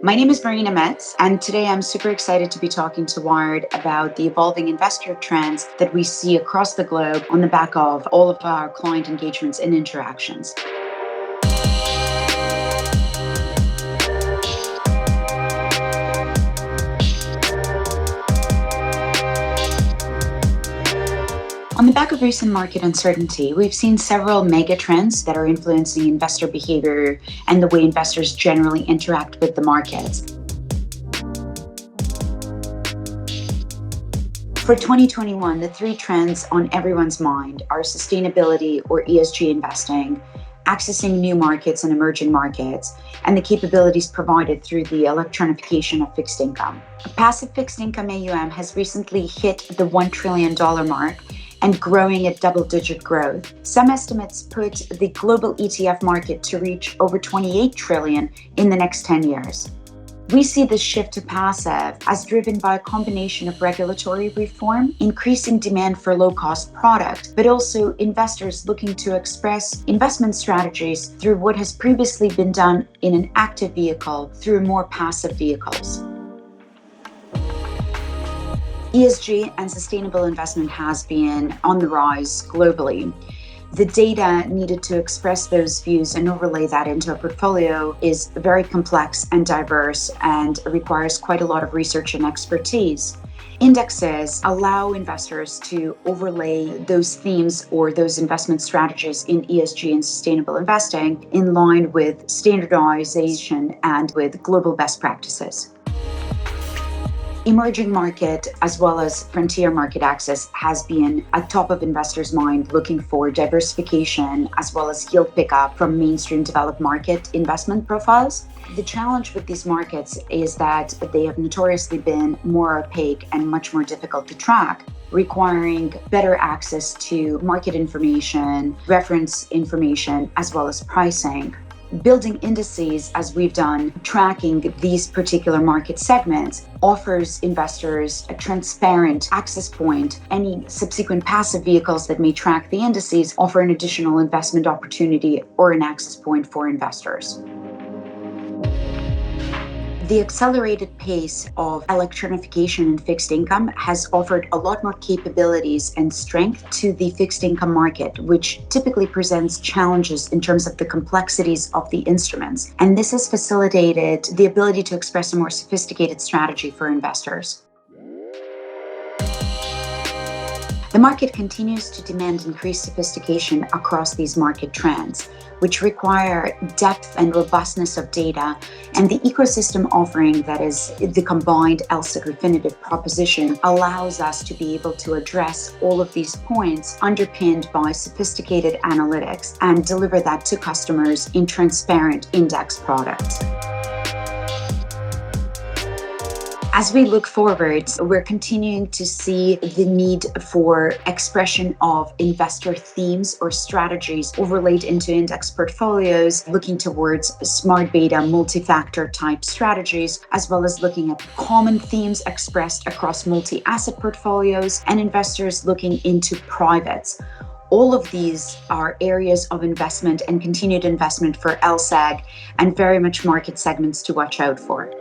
My name is Marina Mets, and today I'm super excited to be talking to Wired about the evolving investor trends that we see across the globe on the back of all of our client engagements and interactions. On the back of recent market uncertainty, we've seen several mega trends that are influencing investor behavior and the way investors generally interact with the markets. For 2021, the three trends on everyone's mind are sustainability or ESG investing, accessing new markets and emerging markets, and the capabilities provided through the electronification of fixed income. Passive fixed income AUM has recently hit the $1 trillion mark and growing at double-digit growth. Some estimates put the global ETF market to reach over 28 trillion in the next 10 years. We see this shift to passive as driven by a combination of regulatory reform, increasing demand for low-cost product, but also investors looking to express investment strategies through what has previously been done in an active vehicle through more passive vehicles. ESG and sustainable investment has been on the rise globally. The data needed to express those views and overlay that into a portfolio is very complex and diverse and requires quite a lot of research and expertise. Indexes allow investors to overlay those themes or those investment strategies in ESG and sustainable investing in line with standardization and with global best practices. Emerging market as well as frontier market access has been at top of investors' mind, looking for diversification as well as yield pickup from mainstream developed market investment profiles. The challenge with these markets is that they have notoriously been more opaque and much more difficult to track, requiring better access to market information, reference information, as well as pricing. Building indices, as we've done, tracking these particular market segments, offers investors a transparent access point. Any subsequent passive vehicles that may track the indices offer an additional investment opportunity or an access point for investors. The accelerated pace of electronification in fixed income has offered a lot more capabilities and strength to the fixed income market, which typically presents challenges in terms of the complexities of the instruments. And this has facilitated the ability to express a more sophisticated strategy for investors. The market continues to demand increased sophistication across these market trends, which require depth and robustness of data, and the ecosystem offering that is the combined LSEG Refinitiv proposition allows us to be able to address all of these points underpinned by sophisticated analytics and deliver that to customers in transparent index products. As we look forward, we're continuing to see the need for expression of investor themes or strategies overlaid into index portfolios, looking towards smart beta, multi-factor type strategies, as well as looking at common themes expressed across multi-asset portfolios and investors looking into privates. All of these are areas of investment and continued investment for LSEG and very much market segments to watch out for.